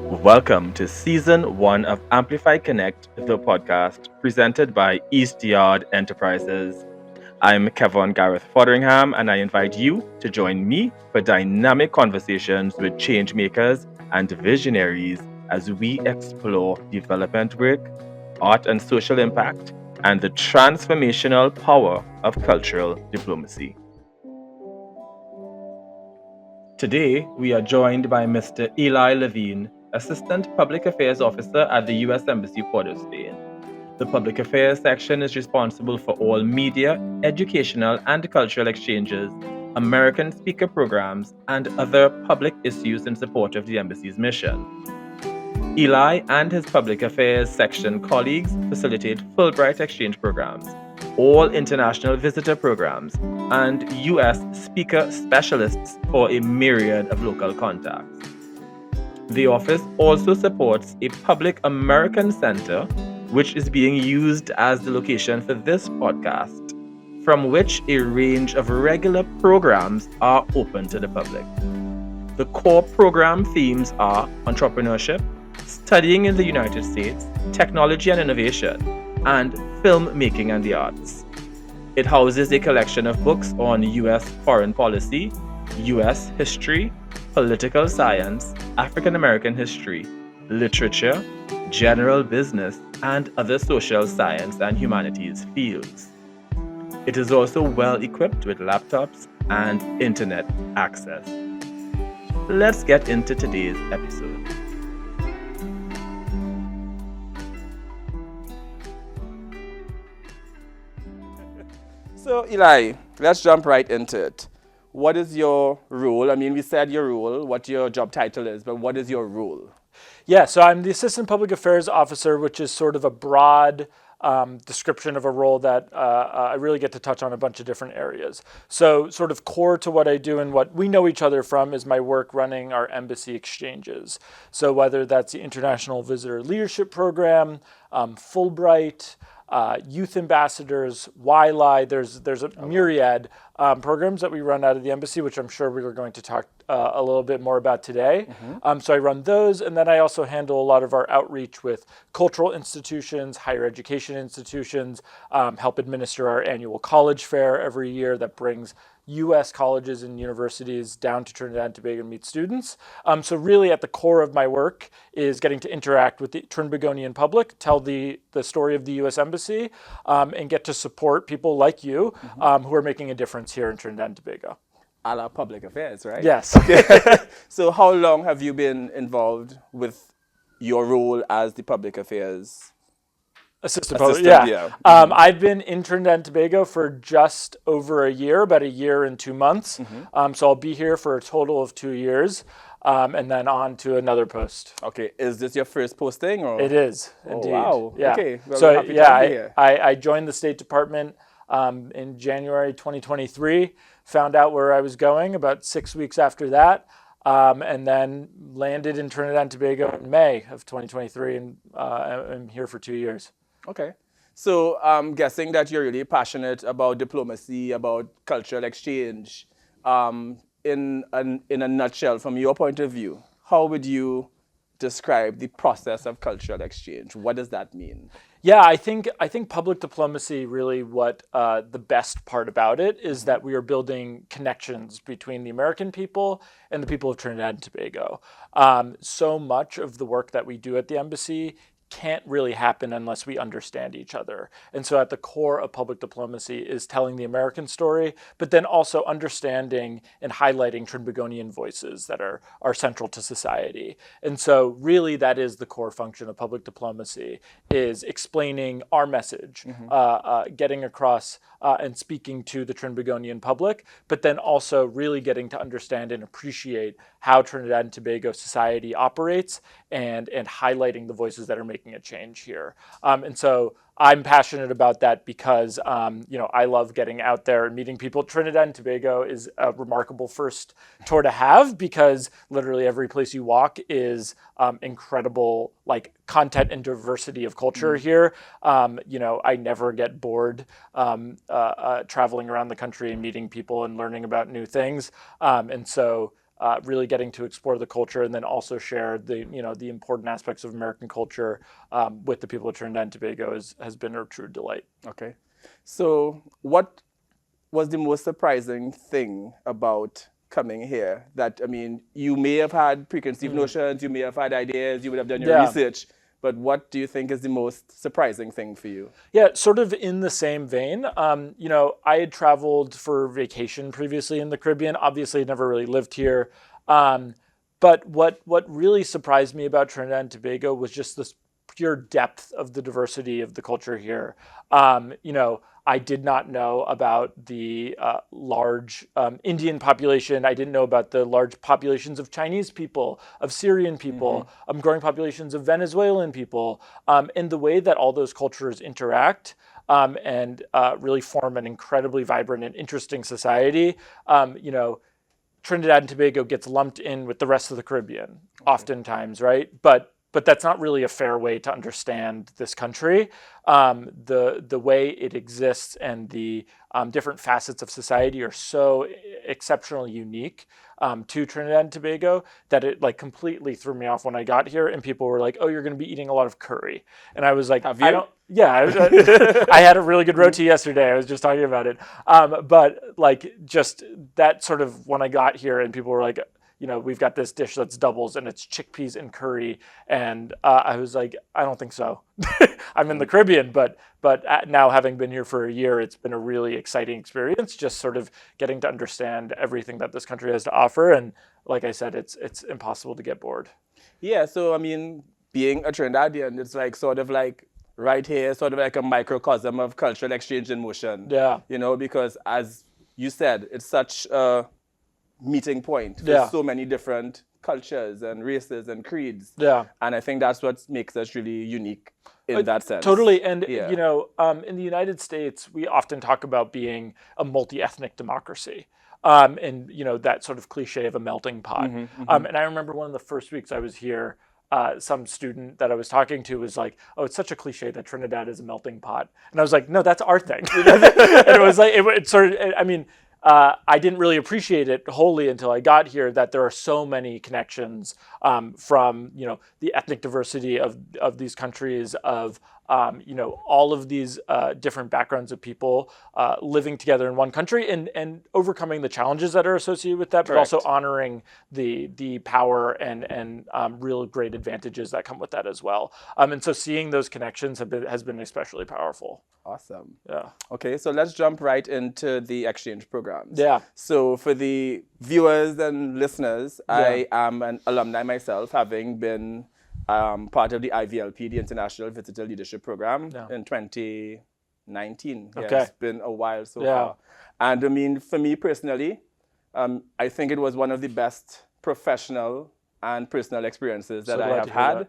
Welcome to Season 1 of Amplify Connect, the podcast presented by East Yard Enterprises. I'm Kevin Gareth Fotheringham, and I invite you to join me for dynamic conversations with changemakers and visionaries as we explore development work, art and social impact, and the transformational power of cultural diplomacy. Today, we are joined by Mr. Eli Levine, Assistant Public Affairs Officer at the U.S. Embassy, Port of Spain. The Public Affairs section is responsible for all media, educational, and cultural exchanges, American speaker programs, and other public issues in support of the Embassy's mission. Eli and his Public Affairs section colleagues facilitate Fulbright Exchange Programs, all international visitor programs, and U.S. speaker specialists for a myriad of local contacts. The office also supports a public American center, which is being used as the location for this podcast, from which a range of regular programs are open to the public. The core program themes are entrepreneurship, studying in the United States, technology and innovation, and filmmaking and the arts. It houses a collection of books on U.S. foreign policy, U.S. history, political science, African American history, literature, general business, and other social science and humanities fields. It is also well equipped with laptops and internet access. Let's get into today's episode. So, Eli, let's jump right into it. What is your role? I mean, we said your role, what your job title is, but what is your role? Yeah, so I'm the Assistant Public Affairs Officer, which is sort of a broad description of a role that I really get to touch on a bunch of different areas. So sort of core to what I do and what we know each other from is my work running our embassy exchanges. So whether that's the International Visitor Leadership Program, Fulbright, youth ambassadors, YLI, there's a myriad programs that we run out of the embassy, which I'm sure we are going to talk a little bit more about today. So I run those, and then I also handle a lot of our outreach with cultural institutions, higher education institutions, help administer our annual college fair every year that brings U.S. colleges and universities down to Trinidad and Tobago to meet students. So really at the core of my work is getting to interact with the Trinbagonian public, tell the story of the U.S. Embassy, and get to support people like you who are making a difference here in Trinidad and Tobago. A la public affairs, right? Yes. So how long have you been involved with your role as the public affairs Assistant, yeah. I've been in Trinidad and Tobago for just over a year, about a year and 2 months. So I'll be here for a total of 2 years, and then on to another post. Okay, is this your first posting? Or? It is, indeed. Wow. Yeah. Okay. Well, so we're happy to have you here. I joined the State Department in January 2023, found out where I was going about 6 weeks after that, and then landed in Trinidad and Tobago in May of 2023, and I'm here for 2 years. Okay. So I'm guessing that you're really passionate about diplomacy, about cultural exchange. In a nutshell, from your point of view, how would you describe the process of cultural exchange? What does that mean? Yeah, I think public diplomacy, really what the best part about it is that we are building connections between the American people and the people of Trinidad and Tobago. So much of the work that we do at the embassy can't really happen unless we understand each other. And so at the core of public diplomacy is telling the American story, but then also understanding and highlighting Trinbagonian voices that are central to society. And so really that is the core function of public diplomacy, is explaining our message, getting across and speaking to the Trinbagonian public, but then also really getting to understand and appreciate how Trinidad and Tobago society operates and highlighting the voices that are making a change here. And so I'm passionate about that because, I love getting out there and meeting people. Trinidad and Tobago is a remarkable first tour to have because literally every place you walk is incredible, like content and diversity of culture here. I never get bored traveling around the country and meeting people and learning about new things. And so really getting to explore the culture and then also share the important aspects of American culture with the people of Trinidad and Tobago has been a true delight. Okay. So what was the most surprising thing about coming here? That, I mean, you may have had preconceived notions, you may have had ideas, you would have done your research, but what do you think is the most surprising thing for you? Yeah, sort of in the same vein. I had traveled for vacation previously in the Caribbean. Obviously, I'd never really lived here. But what really surprised me about Trinidad and Tobago was just this pure depth of the diversity of the culture here. I did not know about the large Indian population. I didn't know about the large populations of Chinese people, of Syrian people, growing populations of Venezuelan people, and the way that all those cultures interact and really form an incredibly vibrant and interesting society. Trinidad and Tobago gets lumped in with the rest of the Caribbean oftentimes, right? But that's not really a fair way to understand this country. The way it exists and the different facets of society are so exceptionally unique to Trinidad and Tobago that it like completely threw me off when I got here. And people were like, "Oh, you're going to be eating a lot of curry," and I was like, Have you? "I don't." Yeah, I had a really good roti yesterday. I was just talking about it, but like just that sort of when I got here and people were like, we've got this dish that's doubles and it's chickpeas and curry. And I was like, I don't think so. I'm in the Caribbean, but now having been here for a year, it's been a really exciting experience, just sort of getting to understand everything that this country has to offer. And like I said, it's impossible to get bored. Yeah, so I mean, being a Trinidadian, it's like sort of like right here, sort of like a microcosm of cultural exchange in motion. Yeah. Because as you said, it's such a meeting point for so many different cultures and races and creeds. Yeah. And I think that's what makes us really unique in that sense. Totally. And, in the United States, we often talk about being a multi-ethnic democracy. And, that sort of cliche of a melting pot. And I remember one of the first weeks I was here, some student that I was talking to was like, "Oh, it's such a cliche that Trinidad is a melting pot." And I was like, "No, that's our thing." And it was like, it sort of, I mean, I didn't really appreciate it wholly until I got here, that there are so many connections from, the ethnic diversity of these countries, of, all of these different backgrounds of people living together in one country and overcoming the challenges that are associated with that, but also honoring the power and real great advantages that come with that as well. And so seeing those connections has been especially powerful. Awesome. Yeah. Okay, so let's jump right into the exchange programs. Yeah. So for the viewers and listeners, I am an alumni myself, having been part of the IVLP, the International Visitor Leadership Program, in 2019. Okay. Yeah, it's been a while so far. And I mean, for me personally, I think it was one of the best professional and personal experiences that I have had.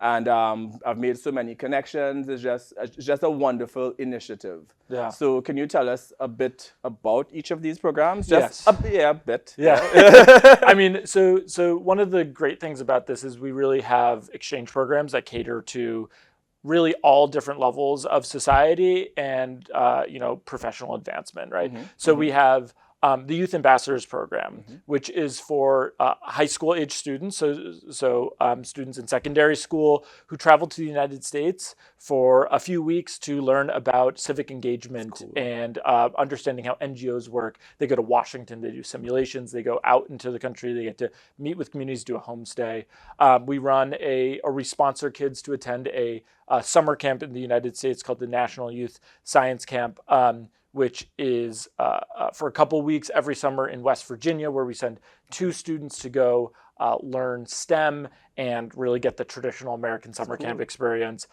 And I've made so many connections. It's just a wonderful initiative. Yeah. So can you tell us a bit about each of these programs? Yes. A bit. Yeah. I mean, so one of the great things about this is we really have exchange programs that cater to really all different levels of society and, professional advancement, right? So we have the Youth Ambassadors Program, which is for high school age students, so students in secondary school who travel to the United States for a few weeks to learn about civic engagement and understanding how NGOs work. They go to Washington, they do simulations, they go out into the country, they get to meet with communities, do a homestay. We sponsor kids to attend a summer camp in the United States called the National Youth Science Camp, which is for a couple weeks every summer in West Virginia, where we send 2 students to go learn STEM and really get the traditional American summer camp experience.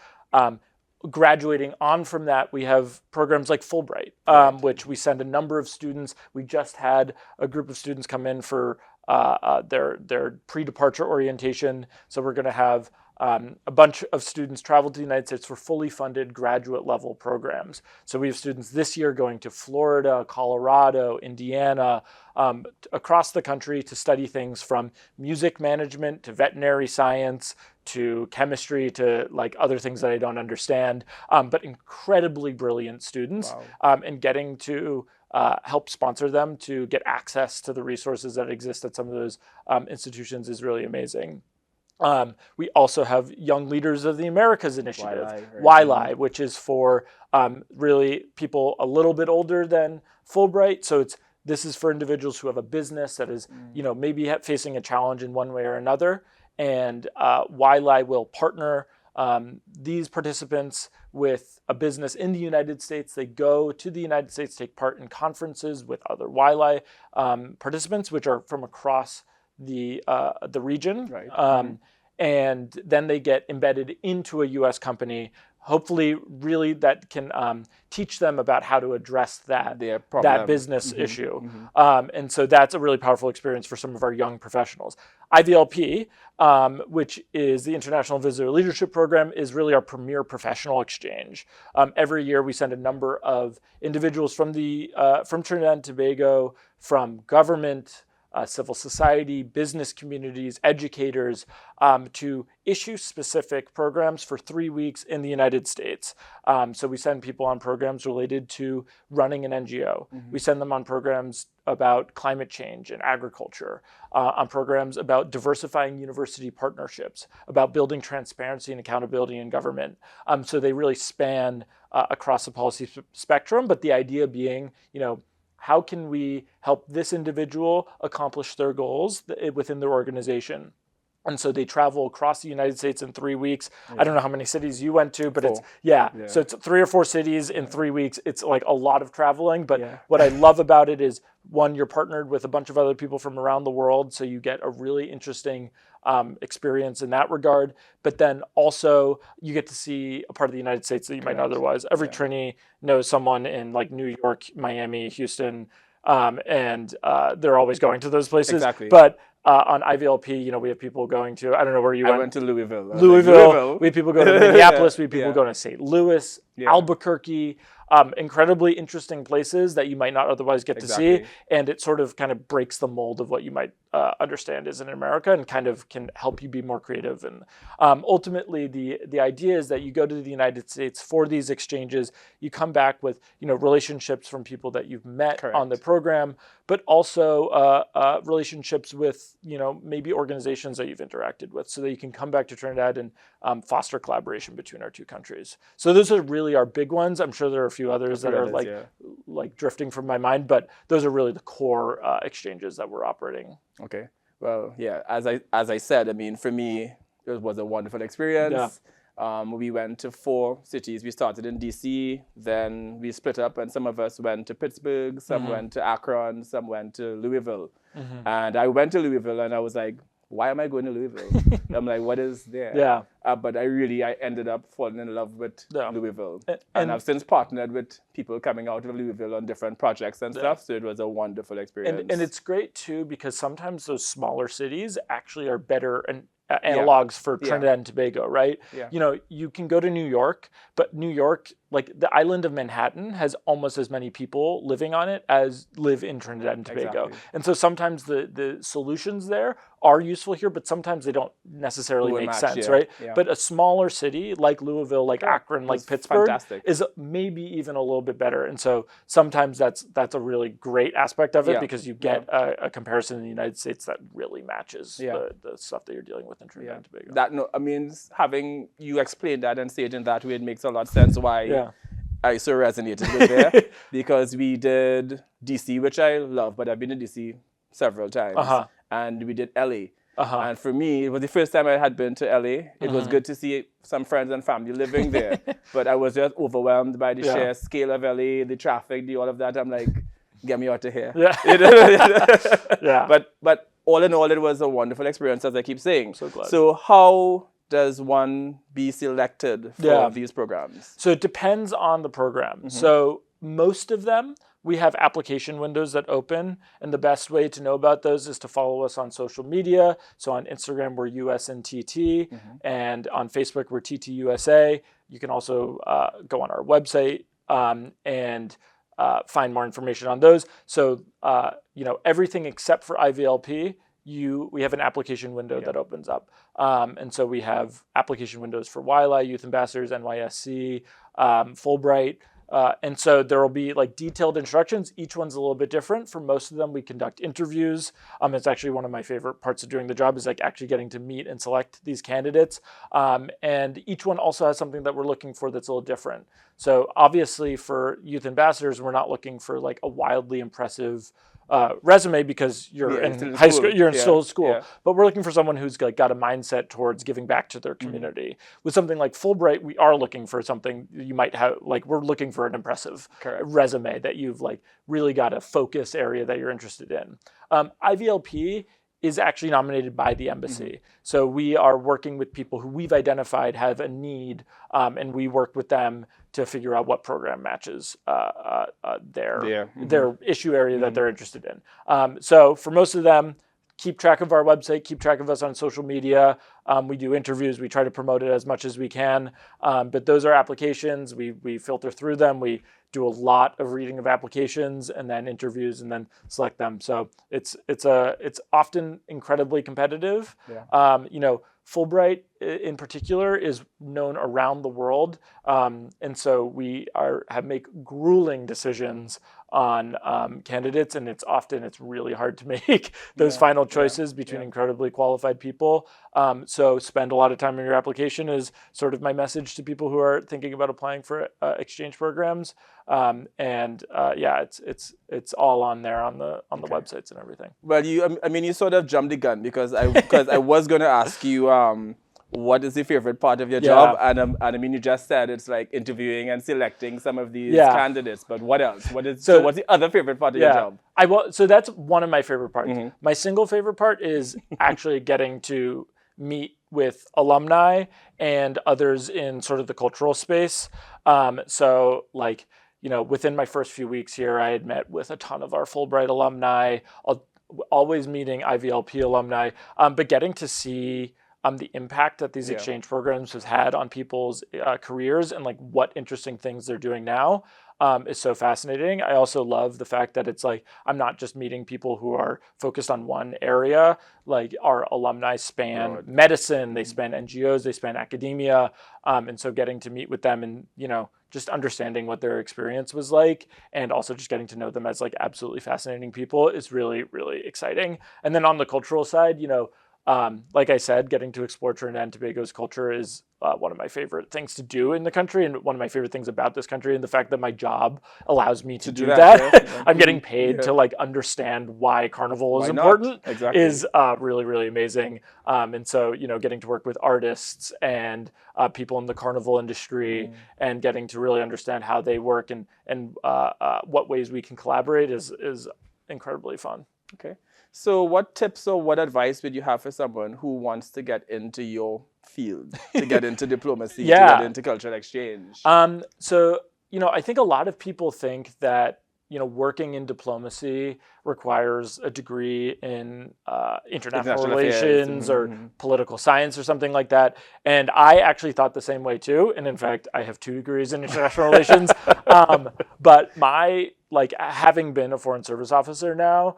Graduating on from that, we have programs like Fulbright, which we send a number of students. We just had a group of students come in for their pre-departure orientation. So we're going to have a bunch of students traveled to the United States for fully funded graduate level programs. So we have students this year going to Florida, Colorado, Indiana, across the country to study things from music management to veterinary science to chemistry to like other things that I don't understand, but incredibly brilliant students. Wow. And getting to help sponsor them to get access to the resources that exist at some of those institutions is really amazing. We also have Young Leaders of the Americas initiative, YLI, which is for really people a little bit older than Fulbright. So this is for individuals who have a business that is, maybe facing a challenge in one way or another. And YLI will partner these participants with a business in the United States. They go to the United States, take part in conferences with other YLI participants, which are from across the region. Right. And then they get embedded into a U.S. company, hopefully really that can teach them about how to address that business issue. And so that's a really powerful experience for some of our young professionals. IVLP, which is the International Visitor Leadership Program, is really our premier professional exchange. Every year we send a number of individuals from Trinidad and Tobago, from government, civil society, business communities, educators, to issue specific programs for 3 weeks in the United States. So we send people on programs related to running an NGO. We send them on programs about climate change and agriculture, on programs about diversifying university partnerships, about building transparency and accountability in government. So they really span across the policy spectrum, but the idea being, how can we help this individual accomplish their goals within their organization? And so they travel across the United States in 3 weeks. I don't know how many cities you went to, but so it's 3 or 4 cities in 3 weeks. It's like a lot of traveling. But what I love about it is, one, you're partnered with a bunch of other people from around the world, so you get a really interesting experience in that regard. But then also you get to see a part of the United States that you might not otherwise. Every Trini knows someone in like New York, Miami, Houston, and they're always going to those places. Exactly. But on IVLP, we have people going to, I don't know where you went. I went to Louisville. Louisville. We have people go to Minneapolis. We have people going to St. Louis, Albuquerque. Incredibly interesting places that you might not otherwise get to see. And it sort of kind of breaks the mold of what you might understand is in America, and kind of can help you be more creative. And ultimately, the idea is that you go to the United States for these exchanges, you come back with relationships from people that you've met on the program, but also relationships with maybe organizations that you've interacted with, so that you can come back to Trinidad and foster collaboration between our two countries. So those are really our big ones. I'm sure there are a few others that are like drifting from my mind, but those are really the core exchanges that we're operating. Okay. Well, as I said, I mean, for me, it was a wonderful experience. We went to 4 cities. We started in DC, then we split up, and some of us went to Pittsburgh, some went to Akron, some went to Louisville. And I went to Louisville, and I was like, why am I going to Louisville? I'm like, what is there? But I ended up falling in love with Louisville. And I've since partnered with people coming out of Louisville on different projects and stuff. So it was a wonderful experience. And it's great too, because sometimes those smaller cities actually are better analogs for Trinidad and Tobago, right? You can go to New York, but New York, like the island of Manhattan, has almost as many people living on it as live in Trinidad and Tobago. And so sometimes the solutions there are useful here, but sometimes they don't necessarily make sense, right? But a smaller city like Louisville, like Akron, like Pittsburgh is maybe even a little bit better. And so sometimes that's a really great aspect of it, because you get a comparison in the United States that really matches the stuff that you're dealing with in Trinidad and Tobago. I mean, having you explain that and say it in that way, it makes a lot of sense why I so resonated with there. Because we did DC, which I love, but I've been to DC several times. And we did LA. And for me, it was the first time I had been to LA. It was good to see some friends and family living there. But I was just overwhelmed by the sheer scale of LA, the traffic, all of that. I'm like, get me out of here. But all in all, it was a wonderful experience, as I keep saying. So glad. So how does one be selected for these programs? So it depends on the program. So most of them we have application windows that open, and the best way to know about those is to follow us on social media. So on Instagram, we're USNTT, and on Facebook, we're TTUSA. You can also go on our website and find more information on those. So, everything except for IVLP, we have an application window that opens up. And so we have application windows for YLI, Youth Ambassadors, NYSC, Fulbright. And so there will be like detailed instructions. Each one's a little bit different. For most of them, we conduct interviews. It's actually one of my favorite parts of doing the job is like actually getting to meet and select these candidates. And each one also has something that we're looking for that's a little different. So obviously for Youth Ambassadors, we're not looking for like a wildly impressive resume because you're in high school, you're in still school, but we're looking for someone who's like got a mindset towards giving back to their community. With something like Fulbright, we are looking for something you might have, like we're looking for an impressive resume that you've like really got a focus area that you're interested in. IVLP is actually nominated by the embassy. So we are working with people who we've identified have a need, and we work with them to figure out what program matches their issue area that they're interested in. So for most of them, keep track of our website, keep track of us on social media. We do interviews, we try to promote it as much as we can. But those are applications, we filter through them, we do a lot of reading of applications and then interviews and then select them. So it's often incredibly competitive. Fulbright in particular is known around the world. And so we make grueling decisions on candidates, and it's really hard to make those final choices between incredibly qualified people. So spend a lot of time on your application is sort of my message to people who are thinking about applying for exchange programs. It's all on there on the websites and everything. Well, you sort of jumped the gun because I was going to ask you what is the favorite part of your job, and you just said it's like interviewing and selecting some of these candidates. But what else? What's the other favorite part of your job? So that's one of my favorite parts. My single favorite part is actually getting to meet with alumni and others in sort of the cultural space. Within my first few weeks here, I had met with a ton of our Fulbright alumni, always meeting IVLP alumni, but getting to see the impact that these exchange programs has had on people's careers and like what interesting things they're doing now is so fascinating. I also love the fact that it's like I'm not just meeting people who are focused on one area. Like our alumni span medicine, they span NGOs, they span academia, and so getting to meet with them and just understanding what their experience was like, and also just getting to know them as like absolutely fascinating people is really, really exciting. And then on the cultural side, like I said, getting to explore Trinidad and Tobago's culture is one of my favorite things to do in the country, and one of my favorite things about this country, and the fact that my job allows me to do that. I'm getting paid to like understand why Carnival is important is really, really amazing. And so, getting to work with artists and people in the Carnival industry and getting to really understand how they work and what ways we can collaborate is incredibly fun. Okay. So what tips or what advice would you have for someone who wants to get into your field, to get into diplomacy, to get into cultural exchange? I think a lot of people think that, working in diplomacy requires a degree in international relations or political science or something like that. And I actually thought the same way too. And in fact, I have 2 degrees in international relations. But having been a foreign service officer now,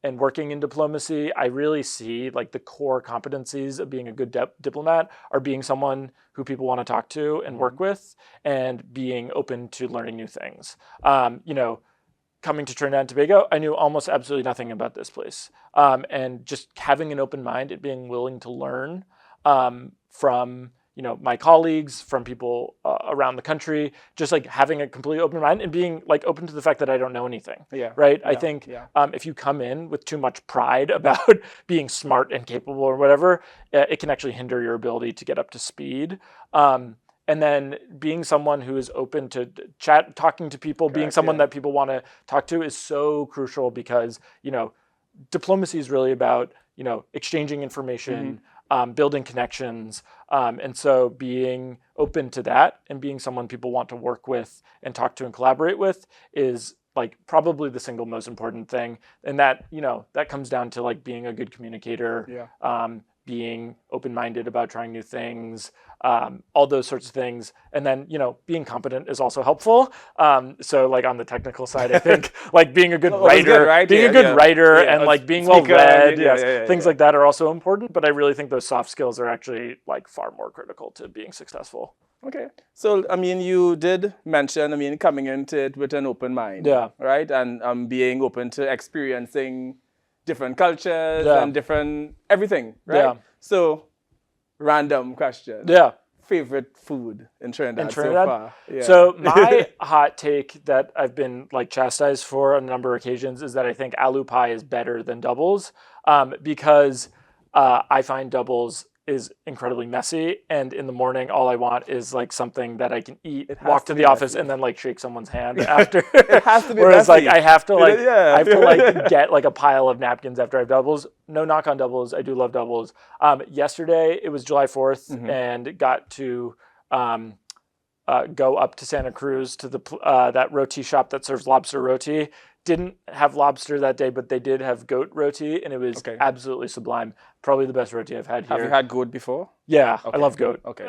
and working in diplomacy, I really see like the core competencies of being a good diplomat are being someone who people want to talk to and work with, and being open to learning new things. Coming to Trinidad and Tobago, I knew almost absolutely nothing about this place. And just having an open mind and being willing to learn from my colleagues, from people around the country, just like having a completely open mind and being like open to the fact that I don't know anything. I think if you come in with too much pride about being smart and capable or whatever, it can actually hinder your ability to get up to speed. And then being someone who is open to talking to people, being someone that people want to talk to is so crucial, because, diplomacy is really about, exchanging information, building connections. And so being open to that and being someone people want to work with and talk to and collaborate with is like probably the single most important thing. And that, that comes down to like being a good communicator, being open-minded about trying new things, all those sorts of things. And then, being competent is also helpful. So like on the technical side, I think like being a good writer, and like being well-read, things like that are also important. But I really think those soft skills are actually like far more critical to being successful. Okay. So, I mean, you did mention, coming into it with an open mind. Yeah. Right? And being open to experiencing different cultures and different everything, right? Yeah. So, random question. Yeah. Favorite food in Trinidad so far? Yeah. So my hot take that I've been like chastised for on a number of occasions is that I think aloo pie is better than doubles, because I find doubles is incredibly messy, and in the morning all I want is like something that I can eat, walk to the office, and then like shake someone's hand after. It has to be Whereas messy. like I have to like get like a pile of napkins after I have doubles. No knock on doubles, I do love doubles. Yesterday it was July 4th and got to go up to Santa Cruz to the that roti shop that serves lobster roti. Didn't have lobster that day, but they did have goat roti, and it was absolutely sublime. Probably the best roti I've had here. Have you had goat before? Yeah, I love goat. Okay.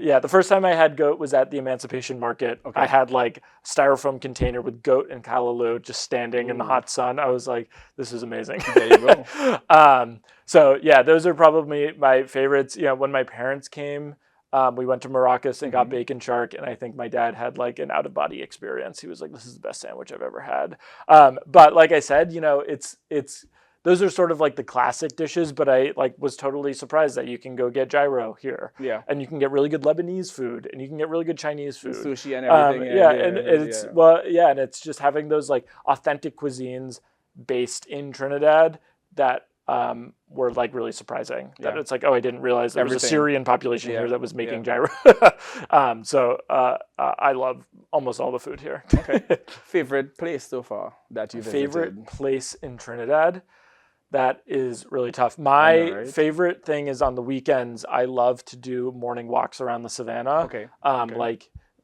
Yeah, the first time I had goat was at the Emancipation Market. I had like a styrofoam container with goat and callaloo just standing in the hot sun. I was like, this is amazing. There you go. So yeah, those are probably my favorites. When my parents came, we went to Maracas and got bacon shark, and I think my dad had like an out-of-body experience. He was like, this is the best sandwich I've ever had. But like I said, it's those are sort of like the classic dishes, but I like was totally surprised that you can go get gyro here. Yeah. And you can get really good Lebanese food, and you can get really good Chinese food. Sushi and everything. And it's just having those like authentic cuisines based in Trinidad that were like really surprising. That it's like, oh, I didn't realize there was a Syrian population here that was making gyro. So I love almost all the food here. Okay. Favorite place so far that you've visited? Favorite place in Trinidad? That is really tough. My favorite thing is on the weekends, I love to do morning walks around the savannah.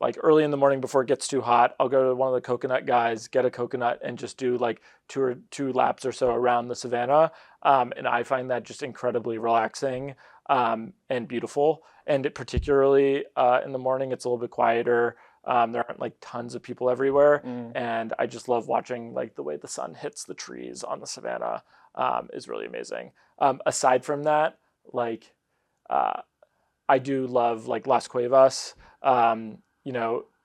Like early in the morning before it gets too hot, I'll go to one of the coconut guys, get a coconut, and just do like two laps or so around the savannah. And I find that just incredibly relaxing and beautiful. And particularly in the morning, it's a little bit quieter. There aren't like tons of people everywhere. And I just love watching like the way the sun hits the trees on the savannah is really amazing. Aside from that, like I do love like Las Cuevas.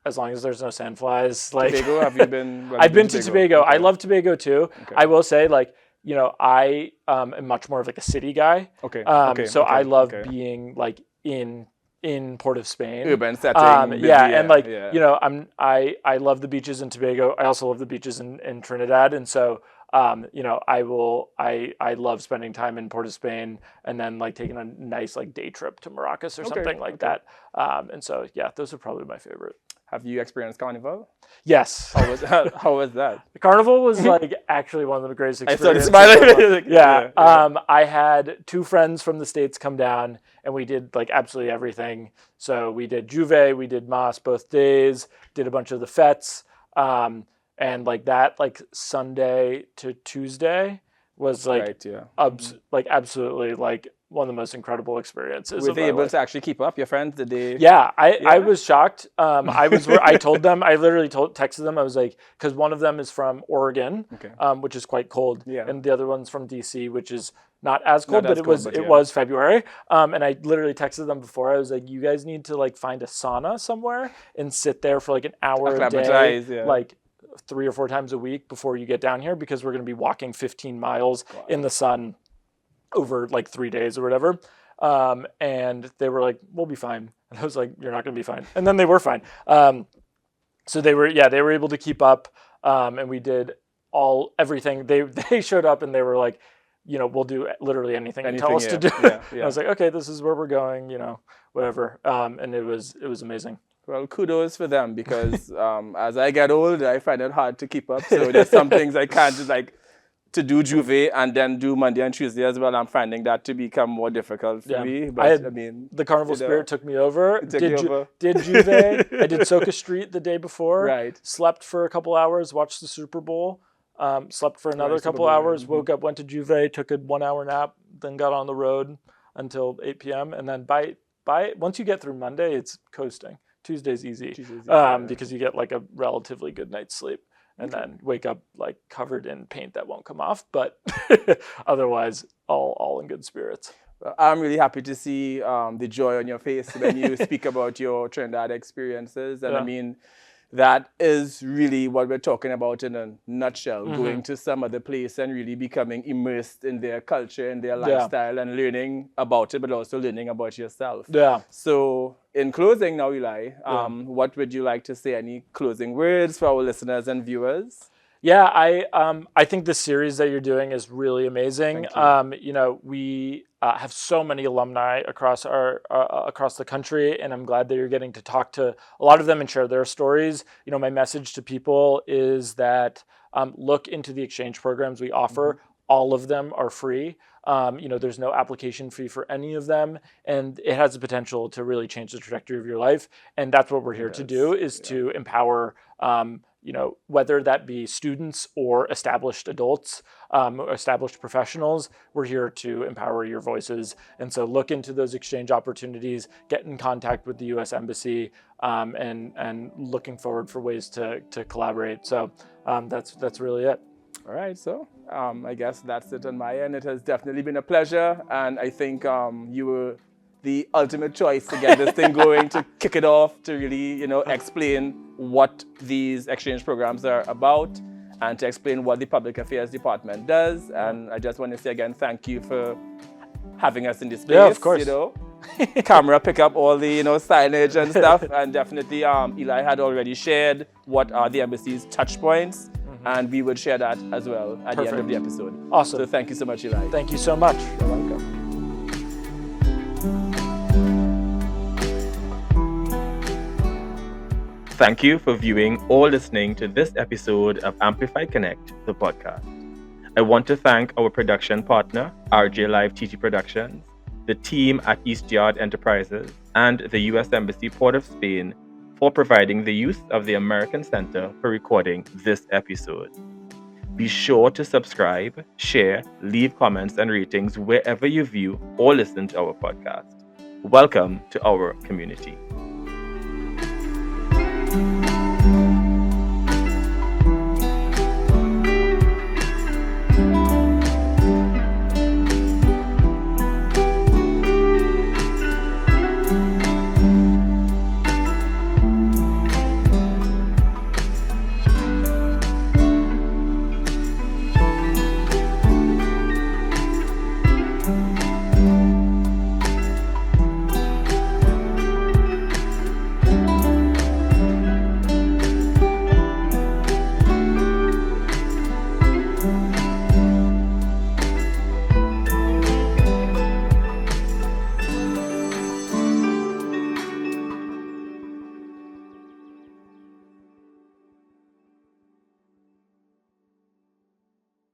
As long as there's no sandflies. Like Tobago, have you been? I've been to Tobago. Okay. I love Tobago too. Okay. I will say, like, I am much more of like a city guy. So I love being like in Port of Spain. Urban setting. I love the beaches in Tobago. I also love the beaches in Trinidad, and so. I love spending time in Port of Spain and then like taking a nice like day trip to Maracas or something like that. And so, yeah, those are probably my favorite. Have you experienced Carnival? Yes. How was that? The Carnival was like actually one of the greatest experiences. I started smiling. Yeah. I had two friends from the States come down and we did like absolutely everything. So we did Juve, we did Mas both days, did a bunch of the fetes. And like that, like Sunday to Tuesday was like, absolutely like one of the most incredible experiences. Were they able to actually keep up? Your friends, did they? Yeah, I was shocked. I told them, I literally texted them. I was like, because one of them is from Oregon, which is quite cold, and the other one's from DC, which is not as cold, but it was February. And I literally texted them before. I was like, you guys need to like find a sauna somewhere and sit there for like an hour a day, like 3 or 4 times a week before you get down here, because we're going to be walking 15 miles in the sun over like 3 days or whatever. And they were like, we'll be fine. And I was like, you're not going to be fine. And then they were fine. So they were able to keep up. And we did everything. They showed up and they were like, we'll do literally anything you tell us to do. I was like, okay, this is where we're going, whatever. And it was amazing. Well, kudos for them, because as I get older, I find it hard to keep up. So there's some things I can't just like to do Juve and then do Monday and Tuesday as well. I'm finding that to become more difficult for me. But I mean, the carnival spirit took me over. Did Juve. I did Soka Street the day before. Right. Slept for a couple hours, watched the Super Bowl. Slept for another couple hours, woke up, went to Juve, took a 1 hour nap, then got on the road until 8 p.m. And then by once you get through Monday, it's coasting. Tuesday's easy, because you get like a relatively good night's sleep. And then wake up like covered in paint that won't come off, but otherwise all in good spirits. I'm really happy to see the joy on your face when you speak about your Trinidad experiences. And I mean, that is really what we're talking about in a nutshell, going to some other place and really becoming immersed in their culture and their lifestyle and learning about it, but also learning about yourself. Yeah. So in closing now, Eli, what would you like to say? Any closing words for our listeners and viewers? Yeah, I think the series that you're doing is really amazing. We have so many alumni across across the country, and I'm glad that you're getting to talk to a lot of them and share their stories. My message to people is that look into the exchange programs we offer. All of them are free. There's no application fee for any of them, and it has the potential to really change the trajectory of your life. And that's what we're here to do, is to empower whether that be students or established adults, established professionals. We're here to empower your voices. And so look into those exchange opportunities, get in contact with the U.S. Embassy, and looking forward for ways to collaborate. So that's really it. All right, so I guess that's it on my end. It has definitely been a pleasure, and I think you were the ultimate choice to get this thing going, to kick it off, to really, explain what these exchange programs are about, and to explain what the Public Affairs Department does. And I just want to say again, thank you for having us in this space. Yeah, of course. Camera pick up all the, signage and stuff. And definitely, Eli had already shared what are the embassy's touch points. And we would share that as well at the end of the episode. Awesome. So thank you so much, Eli. Thank you so much. You're welcome. Thank you for viewing or listening to this episode of Amplify Connect, the podcast. I want to thank our production partner, RJ Live TT Productions, the team at East Yard Enterprises, and the U.S. Embassy Port of Spain for providing the use of the American Center for recording this episode. Be sure to subscribe, share, leave comments and ratings wherever you view or listen to our podcast. Welcome to our community.